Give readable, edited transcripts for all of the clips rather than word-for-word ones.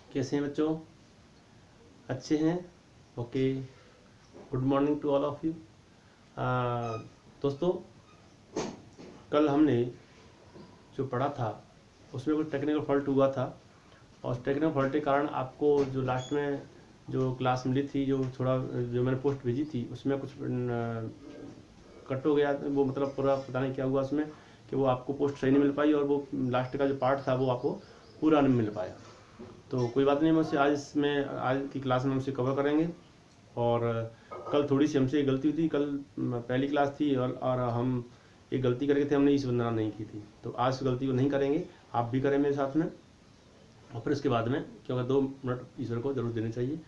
कैसे हैं बच्चों? अच्छे हैं? Okay, good morning to all of you. दोस्तों, कल हमने जो पढ़ा था उसमें कुछ टेक्निकल फॉल्ट हुआ था और टेक्निकल फॉल्ट के कारण आपको जो लास्ट में जो क्लास मिली थी, जो मैंने पोस्ट भेजी थी उसमें कुछ कट हो गया। वो मतलब पूरा पता नहीं क्या हुआ उसमें कि वो आपको पोस्ट सही नहीं मिल पाई और वो लास्ट का जो पार्ट था वो आपको पूरा नहीं मिल पाया। तो कोई बात नहीं, हम उससे आज की क्लास में हम उसे कवर करेंगे। और कल थोड़ी सी हमसे गलती हुई थी, कल पहली क्लास थी और हम एक गलती करके थे, हमने ईश्वर वंदना नहीं की थी। तो आज उस गलती को नहीं करेंगे, आप भी करें मेरे साथ में। और फिर उसके बाद में क्योंकि 2 मिनट ईश्वर को जरूर देने चाहिए।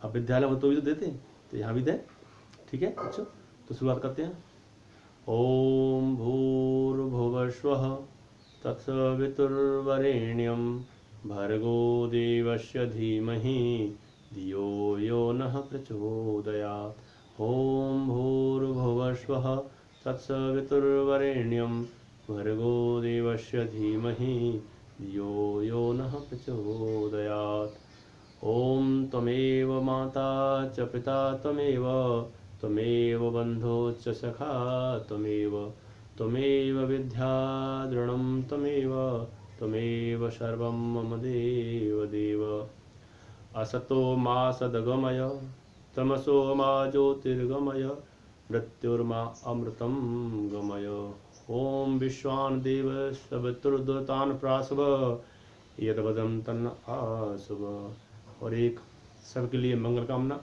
अब विद्यालय हो तो भी तो देते, तो यहाँ भी दें। ठीक है बच्चों, तो शुरुआत करते हैं। ओम भूर्भुवस्वः तत्सवितुर्वरेण्यं भर्गो देवस्य धीमहि धियो यो नः प्रचोदयात्। ओम भूर्भुवस्वः तत्सवितुर्वरेण्यं भर्गो देवस्य धीमहि धियो यो नः प्रचोदयात्। ओम त्वमेव माता च पिता त्वमेव बन्धो च सखा त्वमेव विद्याद्रविणं त्वमेव सर्वं मम देव। असतो मा सद्गमय तमसो मा ज्योतिर्गमय मृत्युर्मा अमृतं गमय। ओम विश्वान् देव सवितुर्दुतान् प्रासव यद्वदं तन्न आसव। और एक सबके लिए मंगल कामना।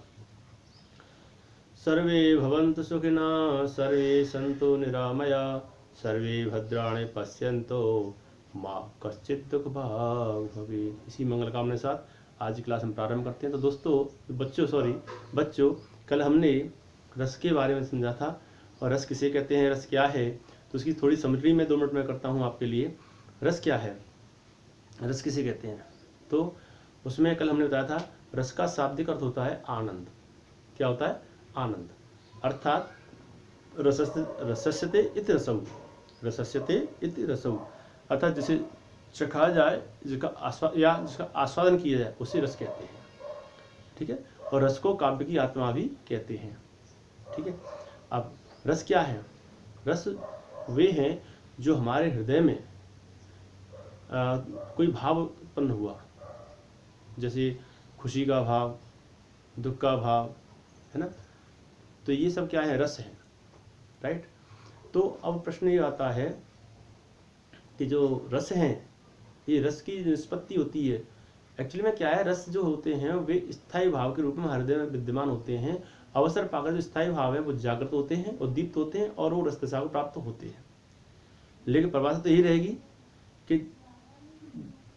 सर्वे भवन्तु सुखिनः, सर्वे सन्तु निरामया, सर्वे भद्राणि पश्यन्तु मां कश्चित् दुःख भाग् भवेत्। इसी मंगल कामना के साथ आज की क्लास हम प्रारंभ करते हैं। तो दोस्तों बच्चों कल हमने रस के बारे में समझा था और रस किसे कहते हैं, रस क्या है, तो उसकी थोड़ी समरी में 2 मिनट में करता हूँ आपके लिए। रस क्या है, रस किसे कहते हैं, तो उसमें कल हमने बताया था रस का शाब्दिक अर्थ होता है आनंद। क्या होता है? आनंद। अर्थात रसस्यते इति रसौ, रसस्यते इति रसौ, अर्थात जिसे चखा जाए, जिसका आस्वादन किया जाए उसे रस कहते हैं। ठीक है, और रस को काव्य की आत्मा भी कहते हैं। ठीक है, अब रस क्या है? रस वे हैं जो हमारे हृदय में कोई भाव उत्पन्न हुआ, जैसे खुशी का भाव, दुख का भाव, है ना, तो ये सब क्या है? रस है। राइट। तो अब प्रश्न ये आता है कि जो रस हैं, ये रस की निष्पत्ति होती है एक्चुअली में क्या है? रस जो होते हैं वे स्थायी भाव के रूप में हृदय में विद्यमान होते हैं। अवसर पाकर जो स्थायी भाव है वो जागृत होते हैं, उद्दीप्त होते हैं और वो रस दशा को प्राप्त होते हैं। लेकिन परिभाषा तो यही रहेगी कि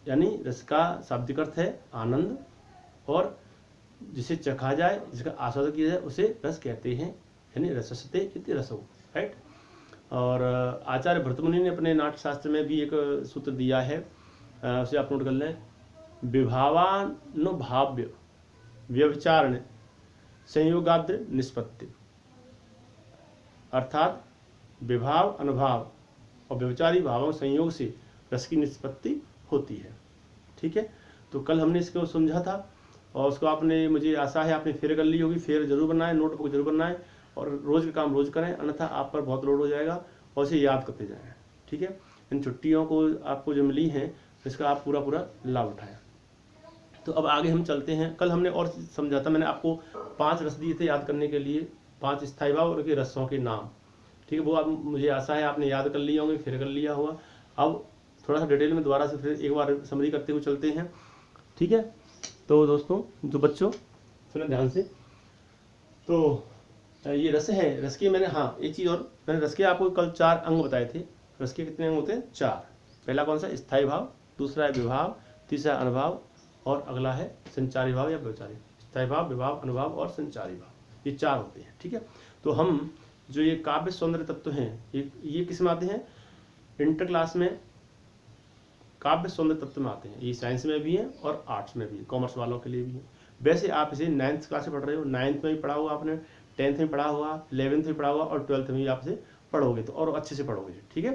यानी रस का शाब्दिक अर्थ है आनंद, और जिसे चखा जाए, जिसका आस्वादन किया जाए उसे रस कहते हैं, यानी रसस्यते इति रसौ। राइट। और आचार्य भर्तृमुनि ने अपने नाट्यशास्त्र में भी एक सूत्र दिया है, उसे आप नोट कर लें। विभावानुभाव्य व्यभिचारण संयोगाद्र निष्पत्ति, अर्थात विभाव, अनुभाव और व्यभिचारी भावों संयोग से रस की निष्पत्ति होती है। ठीक है, तो कल हमने इसको समझा था और उसको आपने, मुझे आशा है आपने फेर कर ली होगी। फेर जरूर बनाएं, नोटबुक जरूर बनाएं और रोज का काम रोज करें, अन्यथा आप पर बहुत लोड हो जाएगा और इसे याद करते जाएं। ठीक है, इन छुट्टियों को आपको जो मिली हैं इसका आप पूरा लाभ उठाएं। तो अब आगे हम चलते हैं। कल हमने और समझा था, मैंने आपको 5 रस दिए थे याद करने के लिए, 5 स्थायी भाव और उनके रसों के नाम। ठीक है, वो आप, मुझे आशा है आपने याद कर लिए होंगे, फिर कर लिया हुआ। अब थोड़ा सा डिटेल में दोबारा से फिर एक बार समरी करते हुए चलते हैं। ठीक है, तो दोस्तों, जो बच्चों सुने ध्यान से, तो ये रस है। रस के मैंने, हाँ एक चीज़ और, मैंने रस के आपको कल 4 अंग बताए थे। रस के कितने अंग होते हैं? 4। पहला कौन सा? स्थायी भाव, दूसरा है विभाव, तीसरा अनुभाव और अगला है संचारी भाव या व्यभिचारी। स्थायी भाव, विभाव, अनुभाव और संचारी भाव, ये 4 होते हैं। ठीक है, तो हम जो ये काव्य सौंदर्य तत्व हैं, ये किस में आते हैं? इंटर क्लास में काव्य सौंदर्य तत्व में आते हैं। ये साइंस में भी है और आर्ट्स में भी है, कॉमर्स वालों के लिए भी है। वैसे आप इसे 9th क्लास से पढ़ रहे हो, 9th में भी पढ़ा होगा आपने, 10th में पढ़ा होगा, 11th में पढ़ा होगा और 12th में भी आप इसे पढ़ोगे तो और अच्छे से पढ़ोगे। ठीक है,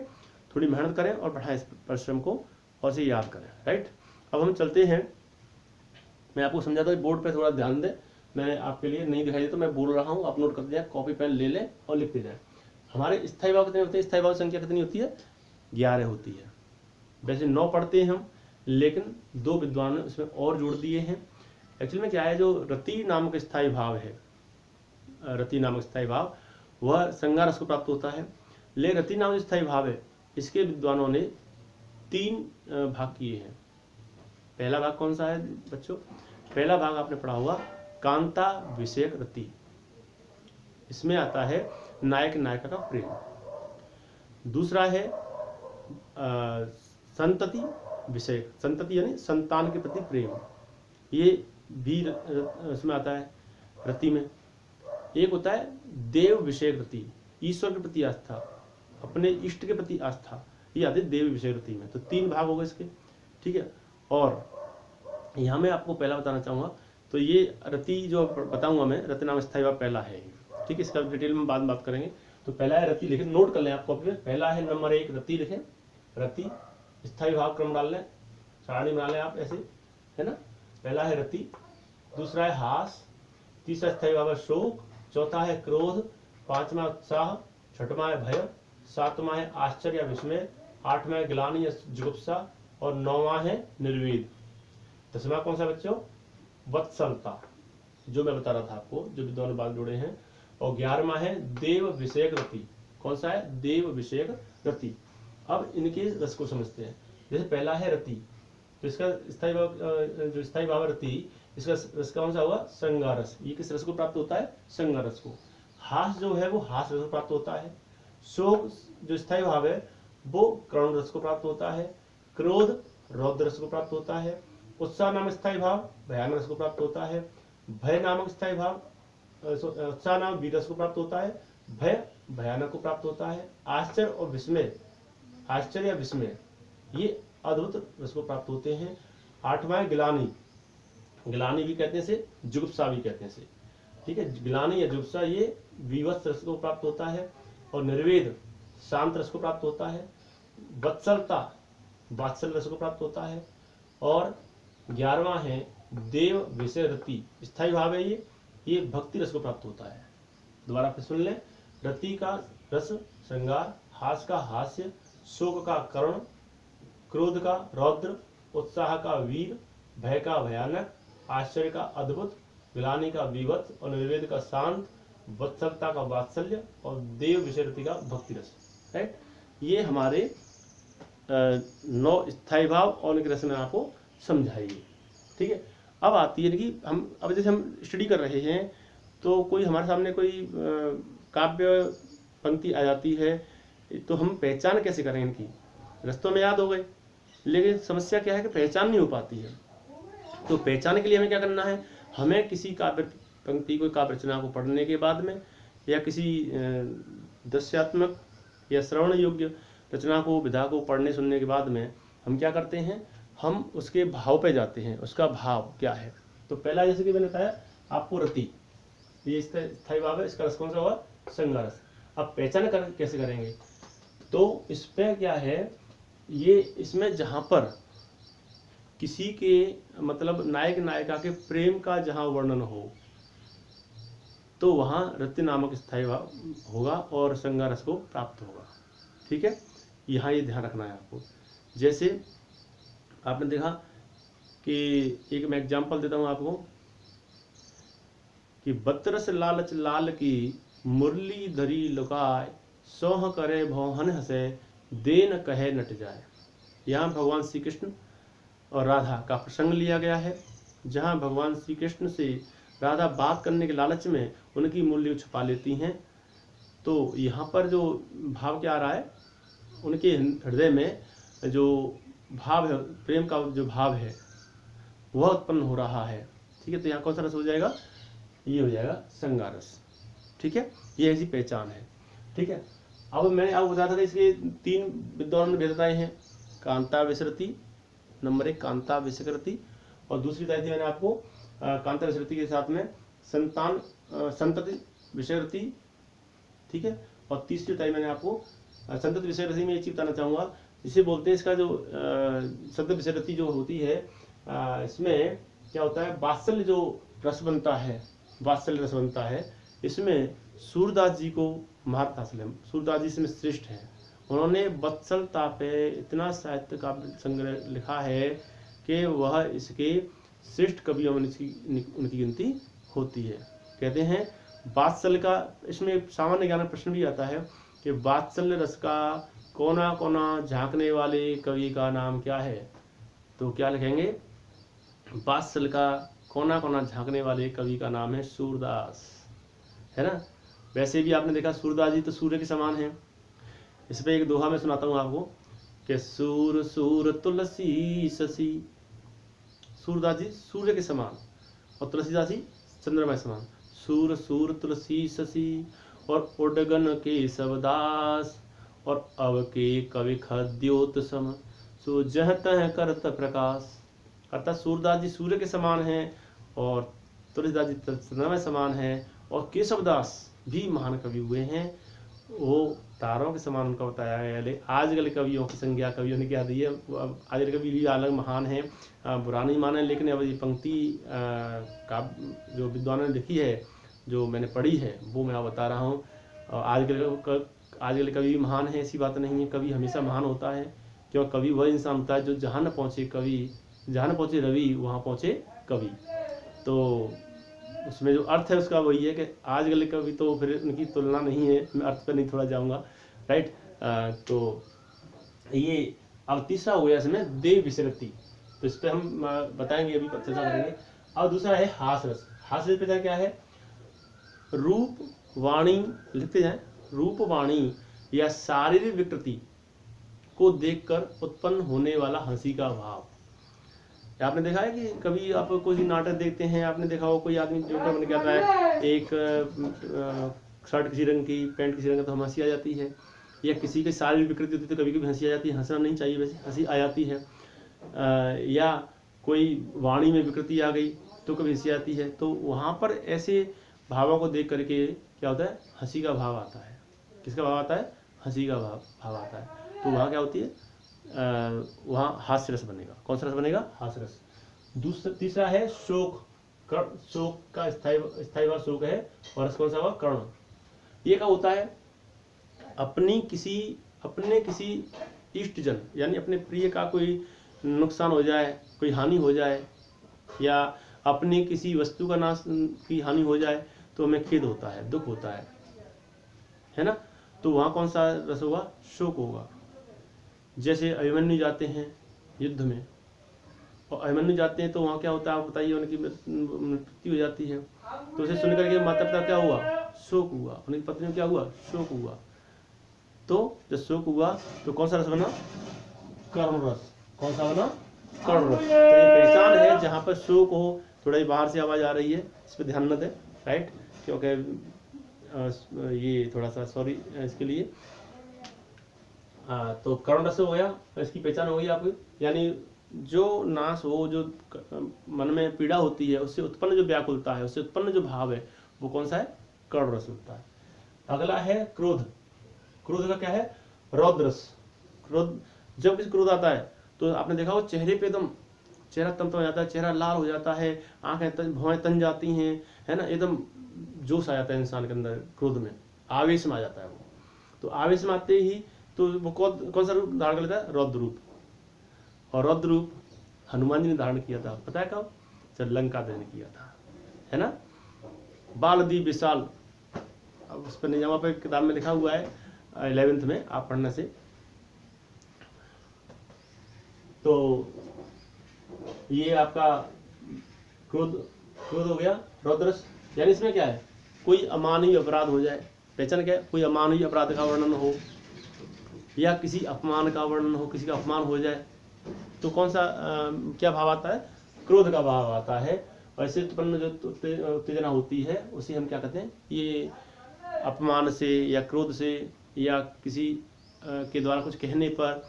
थोड़ी मेहनत करें और पढ़ाएं इस परिश्रम को और इसे याद करें। राइट। अब हम चलते हैं मैं आपको समझाता हूँ, बोर्ड पे थोड़ा ध्यान दें, मैं आपके लिए नहीं दिखाई देता, मैं बोल रहा हूँ, आप नोट कर दिया, कॉपी पेन ले लें और लिखते जाएं। हमारे स्थायी भाव कितने होते हैं? स्थायी भाव संख्या कितनी होती है? 11 होती है। वैसे 9 पढ़ते हैं हम, लेकिन 2 विद्वान ने उसमें और जोड़ दिए हैं। एक्चुअली में क्या है, जो रति नामक स्थायी भाव है, रति नामक स्थायी भाव, वह संज्ञा रस को प्राप्त होता है। लेकिन रति नामक स्थायी भाव है, इसके विद्वानों ने 3 भाग किए हैं। पहला भाग कौन सा है बच्चों? पहला भाग आपने पढ़ा होगा कांता विषयक रति। इसमें आता है नायक नायिका का प्रेम। दूसरा है संतति विषयक, संतति यानी संतान के प्रति प्रेम, ये भी इसमें आता है रति में। एक होता है देव विषयक रति, ईश्वर के प्रति आस्था, अपने इष्ट के प्रति आस्था, ये आते देव विषयक रति में। तो 3 भाग हो गए इसके, ठीक है। और यहाँ मैं आपको पहला बताना चाहूँगा, तो ये रति जो बताऊंगा मैं, रति नाम स्थायी भाव पहला है, ठीक है। इसका डिटेल में बाद में बात करेंगे। तो पहला है रति, लिखे, नोट कर लें आप कॉपी में। पहला है नंबर 1 रति, लिखें रति, स्थायी भाव क्रम डाल लें, सारणी बना लें आप ऐसे, है ना। पहला है रति, दूसरा है हास, तीसरा स्थायी भाव है शोक, चौथा है क्रोध, पांचवा उत्साह, छठवां है भय, सातवां है आश्चर्य या विस्मय, आठवां है ग्लानि या जुगुप्सा, और 9वां है निर्वेद। 10वां कौन सा बच्चों? वत्सलता, जो मैं बता रहा था आपको, जो विद्वान बात जोड़े हैं। और 11वां है देव विषयक रति। कौन सा है? देव विषयक रति। अब इनके रस को समझते हैं। जैसे पहला है रति, तो इसका स्थायी भाव, जो स्थायी भाव रति, इसका रस कौन सा हुआ? संज्ञा रस। ये किस रस को प्राप्त होता है? संज्ञा रस को। हास जो है वो हास रस को प्राप्त होता है। शोक जो स्थायी भाव है वो करुण रस को प्राप्त होता है। क्रोध रौद्र रस को प्राप्त होता है। उत्साह नामक स्थायी भाव भयानक रस को प्राप्त होता है। भय नामक स्थायी भाव, उत्साह नामक वीर रस को प्राप्त होता है। भय भयानक को प्राप्त होता है। आश्चर्य और विस्मय, आश्चर्य या विस्मय, ये अद्भुत रस को प्राप्त होते हैं। 8वां ग्लानि, ग्लानि भी कहते हैं से, जुगुप्सा भी कहते हैं से, ठीक है। ग्लानि या जुगुप्सा ये विवत्स रस को प्राप्त होता है। और निर्वेद शांत रस को प्राप्त होता है। वत्सलता वात्सल्य रस को प्राप्त होता है। और 11वां है देव विषय रति, स्थायी भाव है ये भक्ति रस को प्राप्त होता है। दोबारा फिर सुन लें, रति का रस श्रृंगार, हास का हास्य, शोक का करुण, क्रोध का रौद्र, उत्साह का वीर, भय का भयानक, आश्चर्य का अद्भुत, ग्लानि का विवत्स, और निर्वेद का शांत, वत्सलता का वात्सल्य, और देव विषय रति का भक्ति रस। राइट, ये हमारे 9 स्थायी भाव और उनके रस में आपको समझाइए, ठीक है। अब आती है कि हम, अब जैसे हम स्टडी कर रहे हैं, तो कोई हमारे सामने कोई काव्य पंक्ति आ जाती है, तो हम पहचान कैसे करें इनकी? रस्तों में याद हो गए, लेकिन समस्या क्या है कि पहचान नहीं हो पाती है। तो पहचान के लिए हमें क्या करना है? हमें किसी काव्य पंक्ति, कोई काव्य रचना को पढ़ने के बाद में, या किसी दृश्यात्मक या श्रवण योग्य रचना को, विधा को पढ़ने सुनने के बाद में हम क्या करते हैं? हम उसके भाव पे जाते हैं, उसका भाव क्या है। तो पहला, जैसे कि मैंने बताया आपको, रति, ये इसका स्थायी भाव है, इसका रस कौन सा हुआ? संज्ञा रस। अब पहचान कैसे करेंगे? तो इस पे क्या है, ये इसमें जहाँ पर किसी के मतलब नायक नायिका के प्रेम का जहाँ वर्णन हो, तो वहाँ रति नामक स्थायी भाव होगा और संज्ञा रस को प्राप्त होगा, ठीक है। यहाँ ये ध्यान रखना है आपको। जैसे आपने देखा कि, एक मैं एग्जाम्पल देता हूँ आपको, कि बतरस लालच लाल की, मुरली धरी लुकाय, सोह करे भौहन हसे, देन कहे नट जाए। यहाँ भगवान श्री कृष्ण और राधा का प्रसंग लिया गया है, जहाँ भगवान श्री कृष्ण से राधा बात करने के लालच में उनकी मुरली छुपा लेती हैं। तो यहाँ पर जो भाव क्या आ रहा है, उनके हृदय में जो भाव है, प्रेम का जो भाव है, वह उत्पन्न हो रहा है, ठीक है। तो यहाँ कौन सा रस हो जाएगा? ये हो जाएगा संज्ञा रस, ठीक है। ये ऐसी पहचान है, ठीक है। अब मैंने आपको बताया था कि इसके 3 विद्वानों ने भेद बताए हैं, कांता विसरति, नंबर 1 कांता विसरति, और दूसरी बताई थी मैंने आपको कांता विसरति के साथ में संतान संतति विषयरति, ठीक है। और तीसरी बताई मैंने आपको संतति विषयरति में ये चीज बताना चाहूँगा, जिसे बोलते हैं, इसका जो संतति विषयरति जो होती है, इसमें क्या होता है, वात्सल्य जो रस बनता है, वात्सल्य रस बनता है, इसमें सूरदास जी को महारत हासिल है। सूरदास जी इसमें श्रेष्ठ हैं। उन्होंने वत्सलता पे इतना साहित्य का संग्रह लिखा है कि वह इसके श्रेष्ठ कवियों में उनकी गिनती होती है। कहते हैं वात्सल्य का, इसमें सामान्य ज्ञान प्रश्न भी आता है कि वात्सल्य रस का कोना कोना झांकने वाले कवि का नाम क्या है। तो क्या लिखेंगे, वात्सल्य का कोना कोना झांकने वाले कवि का नाम है सूरदास, है ना। वैसे भी आपने देखा सूरदास जी तो सूर्य के समान हैं। इस पर एक दोहा मैं सुनाता हूँ आपको कि सूर सूर तुलसी शशि, सूरदास जी सूर्य के समान और तुलसीदास जी चंद्रमा के समान। सूर सूर तुलसी शशि और उडगन के सबदास और अब के कवि खद्योत सम सो जह तह करत प्रकाश। अर्थात सूरदास जी सूर्य के समान हैं और तुलसीदास जी चंद्रमा के समान हैं और केशवदास भी महान कवि हुए हैं, वो तारों के समान उनका बताया है। आजकल कवियों की संज्ञा कवियों ने क्या दी है, आजकल कवि भी अलग महान हैं, बुरा नहीं माने, लेकिन अब ये पंक्ति का जो विद्वानों ने लिखी है, जो मैंने पढ़ी है, वो मैं बता रहा हूँ। आजकल कवि महान है, ऐसी बात नहीं है। कवि हमेशा महान होता है, क्यों, कवि वह इंसान होता है जो जहाँ न पहुँचे कवि, जहाँ न पहुँचे रवि वहाँ पहुँचे कवि। तो उसमें जो अर्थ है उसका वही है कि आजकल कवि तो फिर उनकी तुलना नहीं है, मैं अर्थ पर नहीं थोड़ा जाऊँगा, राइट। तो ये अब तीसरा हो गया इसमें देव विसरती, तो इस पर हम बताएंगे, अभी चर्चा करेंगे। अब दूसरा है हास रस। हास रस पे क्या है, रूप वाणी, लिखते जाए, रूप वाणी या शारीरिक विकृति को देखकर उत्पन्न होने वाला हंसी का भाव। आपने देखा है कि कभी आप कोई नाटक देखते हैं, आपने देखा हो कोई आदमी जोकर बन के आता है, एक शर्ट किसी रंग की, पैंट किसी रंग का, तो हंसी आ जाती है। या किसी की शारीरिक विकृति होती है तो कभी कभी हंसी आ जाती है, हंसना नहीं चाहिए वैसे, हंसी आ जाती है। या कोई वाणी में विकृति आ गई तो कभी हंसी आती है। तो वहाँ पर ऐसे भावों को देख करके क्या होता है, हंसी का भाव आता है। किसका भाव आता है, हंसी का भाव आता है। तो वहाँ क्या होती है, वहाँ हास्य रस बनेगा। कौन सा रस बनेगा, हास्य रस। तीसरा है शोक। शोक का स्थायी भाव शोक है, और रस कौन सा हुआ, कर्ण। ये क्या होता है, अपने किसी इष्टजन यानी अपने प्रिय का कोई नुकसान हो जाए, कोई हानि हो जाए, या अपनी किसी वस्तु का नाश की हानि हो जाए तो हमें खेद होता है, दुख होता है ना। तो वहाँ कौन सा रस होगा, शोक होगा। जैसे अभिमन्यु जाते हैं युद्ध में, और अभिमन्यु जाते हैं तो वहाँ क्या होता है, आप बताइए, उनकी मृत्यु हो जाती है। तो उसे सुनकर के माता पिता क्या हुआ, शोक हुआ। उनकी पत्नी में क्या हुआ, शोक हुआ। तो जब शोक हुआ तो कौन सा रस बना, करुण रस। कौन सा बना, करुण रस। तो ये पहचान है जहाँ पर शोक हो। थोड़ा ही बाहर से आवाज़ आ रही है, इस पर ध्यान न दें, राइट, क्योंकि ये थोड़ा सा सॉरी इसके लिए। तो करुण रस हो गया, इसकी पहचान हो गई आपको। यानी जो नाश हो, जो मन में पीड़ा होती है, उससे उत्पन्न जो व्याकुलता है, उससे उत्पन्न जो भाव है, वो कौन सा है, करुण रस होता है। अगला है क्रोध। क्रोध का क्या है, रौद्र रस। क्रोध, जब किसी क्रोध आता है तो आपने देखा हो चेहरे पे एकदम चेहरा तमतम हो जाता है, चेहरा लाल हो जाता है, आंखें भौएं तन जाती हैं, है ना, एकदम जोश आ जाता है इंसान के अंदर, क्रोध में आवेश में आ जाता है वो। तो आवेश में आते ही तो वो कौन सा रूप धारण कर लेता है, रौद्र रूप। और रौद्र रूप हनुमान जी ने धारण किया था, पता है कब, जब लंका दहन किया था, है ना। बालदी विशाल, अब उस पर नहीं, वहाँ पर किताब में लिखा हुआ है 11th में, आप पढ़ने से। तो ये आपका क्रोध हो गया, रौद्रस। यानी इसमें क्या है, कोई अमानवीय अपराध हो जाए, पहचान क्या है, कोई अमानवीय अपराध का वर्णन हो, या किसी अपमान का वर्णन हो, किसी का अपमान हो जाए, तो कौन सा क्या भाव आता है, क्रोध का भाव आता है। और इससे उत्पन्न जो उत्तेजना होती है उसे हम क्या कहते हैं, ये अपमान से या क्रोध से या किसी के द्वारा कुछ कहने पर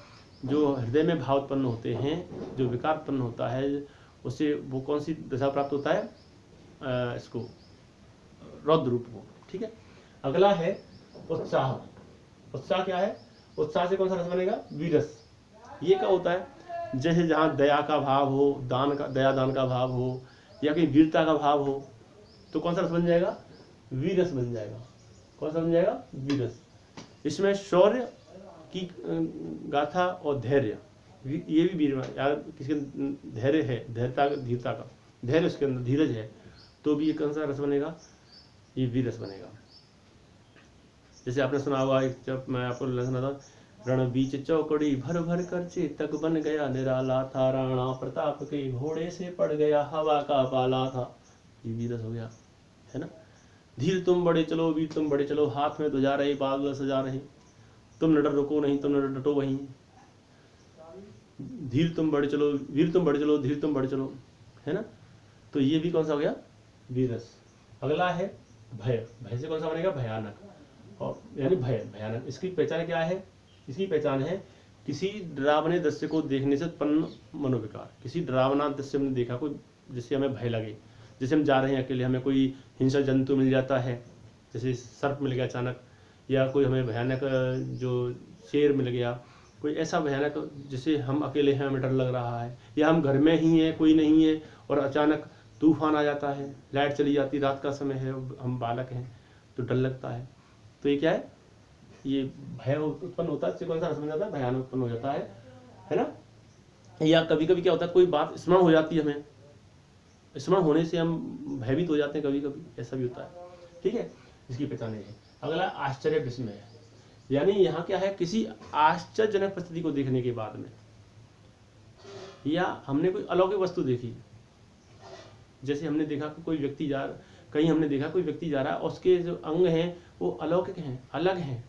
जो हृदय में भाव उत्पन्न होते हैं, जो विकार उत्पन्न होता है, उससे वो कौन सी दशा प्राप्त होता है, इसको रौद्र रूप को, ठीक है। अगला है उत्साह। उत्साह क्या है, उत्साह से कौन सा रस बनेगा, वीरस। ये क्या होता है, जैसे जहाँ दया का भाव हो, दया दान का भाव हो, या कहीं वीरता का भाव हो तो कौन सा रस बन जाएगा? वीरस बन जाएगा। कौन सा बन जाएगा? वीरस। इसमें शौर्य की गाथा और धैर्य, ये भी वीर, यार किसी के धैर्य है, धीरता का धैर्य, उसके अंदर धीरज है, तो भी ये कौन सा रस बनेगा? ये वीरस बनेगा। जैसे आपने सुना होगा, जब मैं आपको सुनाता, रण बीच चौकड़ी भर भर कर चेतक बन गया, निराला था राणा प्रताप के घोड़े से पड़ गया, हवा का पाला था। ये वीरस हो गया, है ना। धीर तुम बड़े चलो, वीर तुम बड़े चलो, हाथ में ध्वजा रहे, बादल सजा रहे, तुम न डर रुको नहीं, तुम न डटो वहीं। धीर तुम बड़े चलो, वीर तुम बड़े चलो, धीर तुम बड़े चलो, है ना। तो ये भी कौन सा हो गया? वीरस। अगला है भय। भय से कौन सा बनेगा? भयानक। और यानी भय, भयानक। इसकी पहचान क्या है? इसकी पहचान है किसी डरावने दृश्य को देखने से उत्पन्न मनोविकार। किसी डरावना दृश्य हमने देखा, कोई जिससे हमें भय लगे, जैसे हम जा रहे हैं अकेले, हमें कोई हिंसक जंतु मिल जाता है, जैसे सर्प मिल गया अचानक, या कोई हमें भयानक जो शेर मिल गया, कोई ऐसा भयानक जैसे हम अकेले हैं, हमें डर लग रहा है, या हम घर में ही हैं, कोई नहीं है और अचानक तूफान आ जाता है, लाइट चली जाती, रात का समय है, हम बालक हैं तो डर लगता है, तो ये क्या है? ये भय उत्पन्न होता है। इससे कौन सा रस बन जाता है? भयानक उत्पन्न हो जाता है ना। या कभी कभी क्या होता है, कोई बात स्मरण हो जाती है, हमें स्मरण होने से हम भयभीत हो जाते हैं, कभी कभी ऐसा भी होता है, ठीक है। इसकी पहचान है। अगला आश्चर्य विस्मय, यानी यहाँ क्या है? किसी आश्चर्यजनक परिस्थिति को देखने के बाद में, या हमने कोई अलौकिक वस्तु देखी, जैसे हमने देखा कि कोई व्यक्ति कहीं हमने देखा कोई व्यक्ति जा रहा है और उसके जो अंग हैं वो अलौकिक हैं, अलग हैं,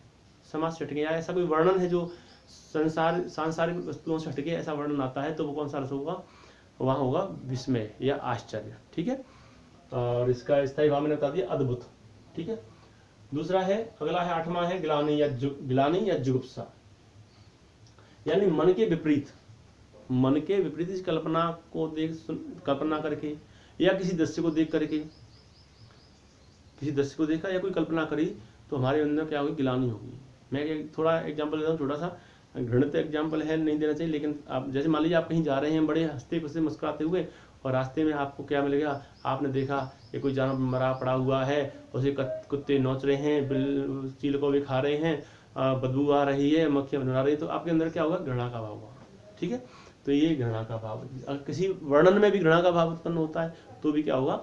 समाज से हटके, या ऐसा कोई वर्णन है जो सांसारिक वस्तुओं से हटके ऐसा वर्णन आता है, तो वो कौन सा रस होगा? वहाँ होगा विस्मय या आश्चर्य, ठीक है। और इसका स्थायी भाव मैंने बता दिया, अद्भुत, ठीक है। दूसरा है, अगला है 8वां है गिलानी या जुगुप्सा, यानी मन के विपरीत, मन के विपरीत इस कल्पना को कल्पना करके, या किसी दृश्य को देख करके, किसी दृश्य को देखा या कोई कल्पना करी, तो हमारे अंदर क्या होगी? गिलानी होगी। मैं एक थोड़ा एग्जाम्पल देता हूँ, छोटा सा घृणित एग्जाम्पल है, नहीं देना चाहिए, लेकिन आप जैसे मान लीजिए आप कहीं जा रहे हैं बड़े हंसते खुशे मुस्कुराते हुए, और रास्ते में आपको क्या मिलेगा? आपने देखा ये कोई जानवर मरा पड़ा हुआ है, उसे कुत्ते नोच रहे हैं, चील को भी खा रहे हैं, बदबू आ रही है, मक्खियाँ बना रही है, तो आपके अंदर क्या होगा? घृणा का भाव होगा, ठीक है। तो ये घृणा का भाव, किसी वर्णन में भी घृणा का भाव उत्पन्न होता है, तो भी क्या होगा?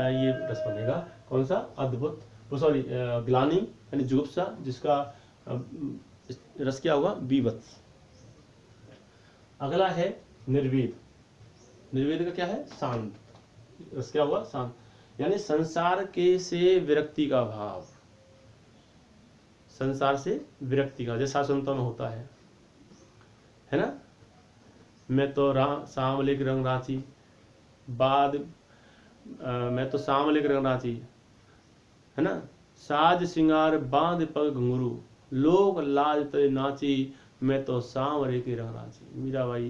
ये रस बनेगा। कौन सा? अद्भुत, सॉरी ग्लानि यानी जुगुप्सा, जिसका रस क्या होगा? बीभत्स। अगला है निर्वेद। निर्वेद का क्या है? शांत। रस क्या होगा? शांत, यानी संसार के से विरक्ति का भाव, संसार से विरक्ति का, जैसा संतों में होता है ना। मैं तो सांवले के रंग रांची, मैं तो सांवले के रंग रांची, है ना। साज सिंगार बांध पग घुंघरू, लोग लाज ते नाची, मैं तो सांवरे के रंग रांची। मीराबाई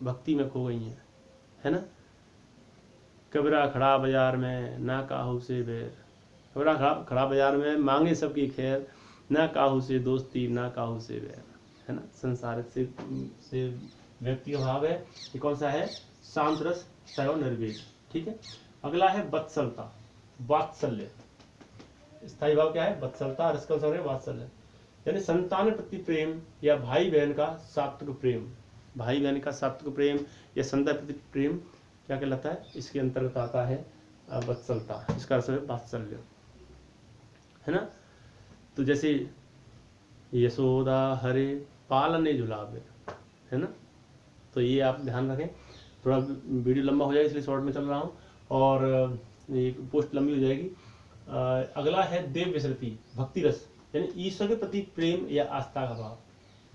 भक्ति में खो गई है ना। कबरा खड़ा बाजार में, ना काहू से बैर, कबरा खड़ा बाजार में, मांगे सबकी खैर, ना काहू से दोस्ती, ना काहू से बैर, है ना। संसार से व्यक्ति का भाव है, ये कौन सा है? शांत रस, सैव निर्वेद, ठीक है। अगला है वत्सलता, वात्सल्य। स्थायी भाव क्या है? वत्सलता। रस कौन सा है? वात्सल्य, यानी संतान प्रति प्रेम या भाई बहन का सात्विक प्रेम, भाई बहन का सात्विक प्रेम या संतान प्रति प्रेम क्या कहलाता है? इसके अंतर्गत आता है वत्सलता, इसका अर्थ है वात्सल्य, है ना। तो जैसे यशोदा हरे पालने झुलावे, है ना। तो ये आप ध्यान रखें, थोड़ा वीडियो लंबा हो जाएगा इसलिए शॉर्ट में चल रहा हूँ, और ये पोस्ट लंबी हो जाएगी। अगला है देव विसृति, भक्ति रस, यानी ईश्वर के प्रति प्रेम या आस्था का भाव,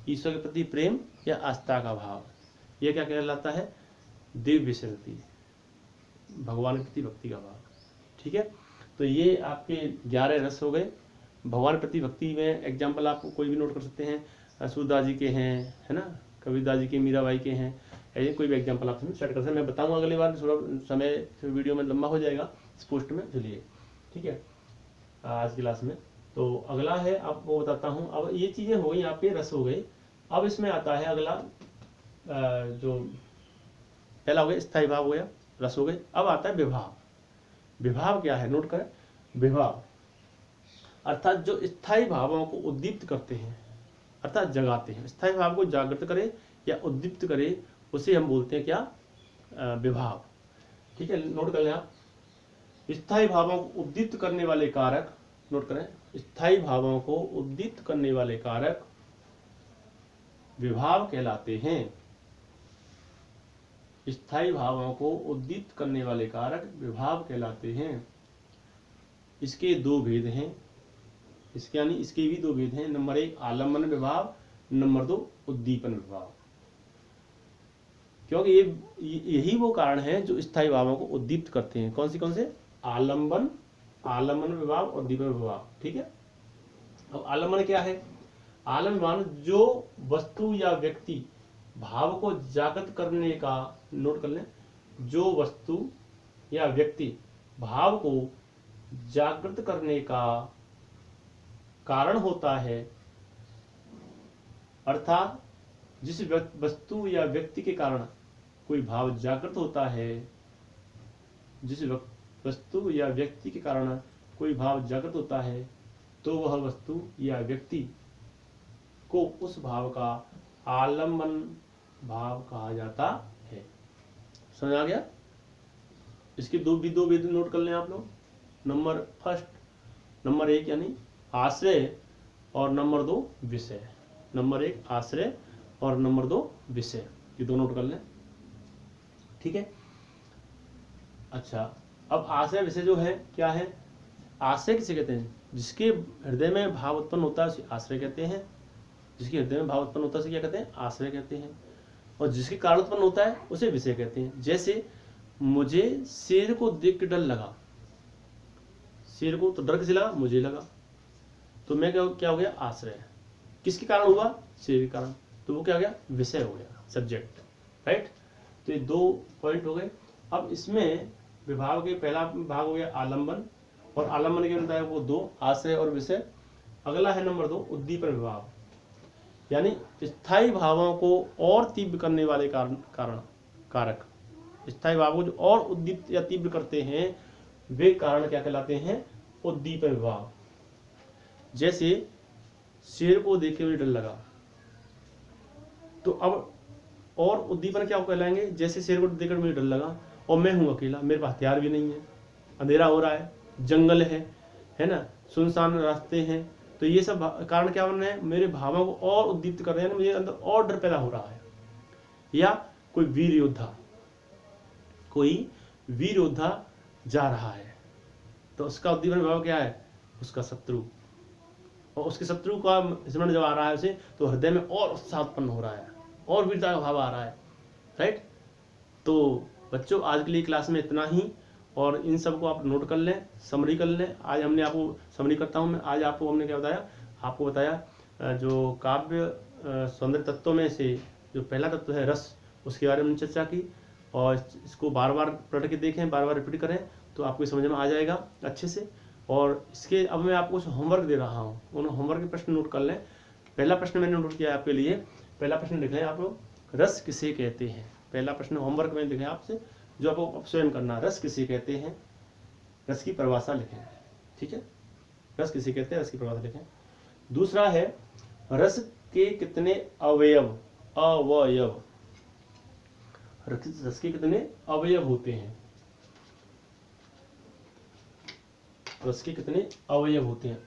ईश्वर के प्रति प्रेम या आस्था का भाव, यह क्या कहलाता है? देव विसृति, भगवान के प्रति भक्ति का भाव, ठीक है। तो ये आपके 11 रस हो गए। भगवान प्रति भक्ति में एग्जाम्पल आप कोई भी नोट कर सकते हैं, सूरदास जी के हैं, है ना, कबीरदास जी के, मीराबाई के हैं, ऐसे कोई भी एग्जाम्पल आप सेट कर सकते हैं। मैं बताऊंगा अगली बार, थोड़ा समय वीडियो में लंबा हो जाएगा इस पोस्ट में, चलिए ठीक है आज की क्लास में। तो अगला है आपको बताता हूँ। अब ये चीज़ें हो गई, आपके रस हो गए। अब इसमें आता है अगला, जो पहला हो गया स्थायी भाव हो गया, रस हो गए। अब आता है विभाव। विभाव क्या है, नोट करें। विभाव अर्थात जो स्थायी भावों को उद्दीप्त करते हैं, अर्थात जगाते हैं, स्थायी भाव को जागृत करे या उद्दीप्त करे, उसे हम बोलते हैं क्या, विभाव। ठीक है, नोट कर लें आप। स्थायी भावों को उद्दीप्त करने वाले कारक, नोट करें, स्थायी भावों को उद्दीप्त करने वाले कारक विभाव कहलाते हैं। स्थायी भावों को उद्दीप्त करने वाले कारक विभाव कहलाते हैं। इसके दो भेद हैं, इसके यानी इसके भी दो भेद हैं। नंबर 1 आलम्बन विभाव, नंबर 2 उद्दीपन विभाव। क्योंकि यही वो कारण है जो स्थायी भावों को उद्दीप्त करते हैं। कौन से, आलम्बन विभाव और उद्दीपन विभाव। ठीक है, अब आलम्बन क्या है, आलम्बन जो वस्तु या व्यक्ति भाव को जागृत करने का, नोट कर लें, जो वस्तु या व्यक्ति भाव को जागृत करने का कारण होता है, अर्थात जिस वस्तु या व्यक्ति के कारण कोई भाव जागृत होता है, जिस वस्तु या व्यक्ति के कारण कोई भाव जागृत होता है, तो वह वस्तु या व्यक्ति को उस भाव का आलम्बन भाव कहा जाता है। समझ आ गया? इसके दो भेद नोट कर लें आप लोग। नंबर 1 यानी आश्रय और नंबर 2 विषय। नंबर 1 आश्रय और नंबर 2 विषय, ये दो नोट कर लें। ठीक है, अच्छा, अब आश्रय विषय जो है क्या है, आश्रय किसे कहते हैं, जिसके हृदय में भाव उत्पन्न होता है उसे आश्रय कहते हैं। जिसके हृदय में भाव उत्पन्न होता है उसे क्या कहते हैं, आश्रय कहते हैं। और जिसके कारण उत्पन्न होता है उसे विषय कहते हैं। जैसे मुझे शेर को देख के डर लगा, शेर को तो डर किसे लगा, मुझे लगा, तो मैं क्या हो गया, आश्रय। किसके कारण हुआ, शेर के कारण, तो वो क्या हो गया, विषय हो गया, सब्जेक्ट। राइट, तो ये 2 पॉइंट हो गए। अब इसमें विभाव के पहला भाग हो गया आलम्बन, और आलम्बन के बताया वो 2 आश्रय और विषय। अगला है नंबर 2 उद्दीपन विभाव, यानी स्थायी भावों को और तीव्र करने वाले कारक। स्थायी भावों को जो और उद्दीप्त या तीव्र करते हैं वे कारण क्या कहलाते हैं, उद्दीपन विभाव। जैसे शेर को देख के मुझे डर लगा, तो अब और उद्दीपन क्या कहलाएंगे, जैसे शेर को देखकर मुझे डर लगा और मैं हूं अकेला, मेरे पास हथियार भी नहीं है, अंधेरा हो रहा है, जंगल है ना, सुनसान रास्ते हैं, तो ये सब कारण क्या बन रहे हैं, मेरे भावों को और उद्दीप्त कर रहे हैं, मुझे अंदर और डर पैदा हो रहा है। या कोई वीर योद्धा जा रहा है, तो उसका उद्दीपन भाव क्या है, उसका शत्रु, और उसके शत्रु का स्मरण जब आ रहा है उसे, तो हृदय में और उत्साह उत्पन्न हो रहा है और वीरता का भाव आ रहा है। राइट, तो बच्चों आज के लिए क्लास में इतना ही, और इन सब को आप नोट कर लें, समरी कर लें। आज हमने आपको समरी करता हूं मैं, आज आपको हमने क्या बताया, आपको बताया जो काव्य सौंदर्य तत्वों में से जो पहला तत्व है रस, उसके बारे में चर्चा की, और इसको बार बार पढ़ के देखें, बार बार रिपीट करें, तो आपको समझ में आ जाएगा अच्छे से। और इसके अब मैं आपको होमवर्क दे रहा हूँ, उन होमवर्क के प्रश्न नोट कर लें। पहला प्रश्न मैंने नोट किया आपके लिए, पहला प्रश्न लिख लें आप लोग, रस किसे कहते हैं। पहला प्रश्न होमवर्क में लिखें आपसे, जो आपको स्वयं करना, रस किसे कहते हैं, रस की परिभाषा लिखें। ठीक है, रस किसे कहते हैं, रस की परिभाषा लिखें। दूसरा है रस के कितने अवयव, रस के कितने अवयव होते हैं, रस के कितने अवयव होते हैं,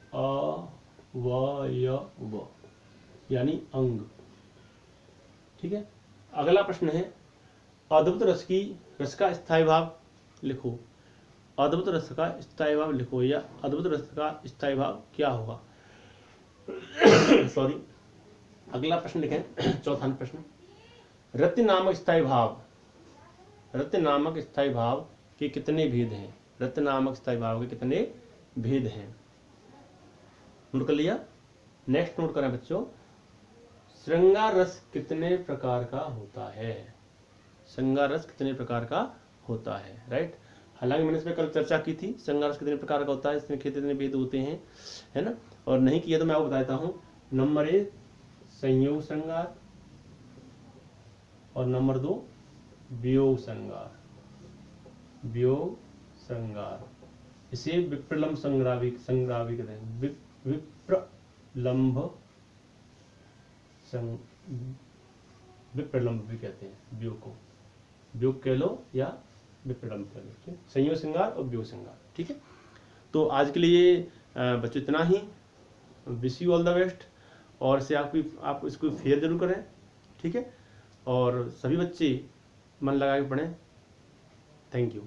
अवयव यानी अंग। ठीक है, अगला प्रश्न है अद्भुत रस का स्थायी भाव लिखो। अद्भुत रस का स्थायी भाव लिखो, या अद्भुत रस का स्थायी भाव क्या होगा। सॉरी, अगला प्रश्न लिखें, चौथा प्रश्न, रत्य नामक स्थायी भाव के कितने भेद हैं। रत्य नामक स्थायी भाव के कितने भेद हैं, नोट कर लिया। नेक्स्ट नोट करें बच्चों, श्रृंगार रस कितने प्रकार का होता है, श्रृंगार रस कितने प्रकार का होता है। राइट, हालांकि मैंने इस पर कल चर्चा की थी, श्रृंगार रस कितने प्रकार का होता है, इसमें कितने भेद होते हैं, है ना, और नहीं किया तो मैं आपको बताता हूँ। नंबर 1 संयोग श्रृंगार, और नंबर 2 वियोग श्रृंगार। वियोग श्रृंगार, इसे विप्रलंब संग्रावी संग्रावी कहते हैं। विप्रलंब विप्रलंब भी कहते हैं वियोग को, वियोग कह लो या विप्रलंब कह लो, ठीक। संयोग श्रृंगार और वियोग श्रृंगार, ठीक है। तो आज के लिए बच्चों इतना ही। Wish you all the best, और इसे आप इसको फेयर जरूर करें, ठीक है। और सभी बच्चे मन लगा के पढ़ें। Thank you.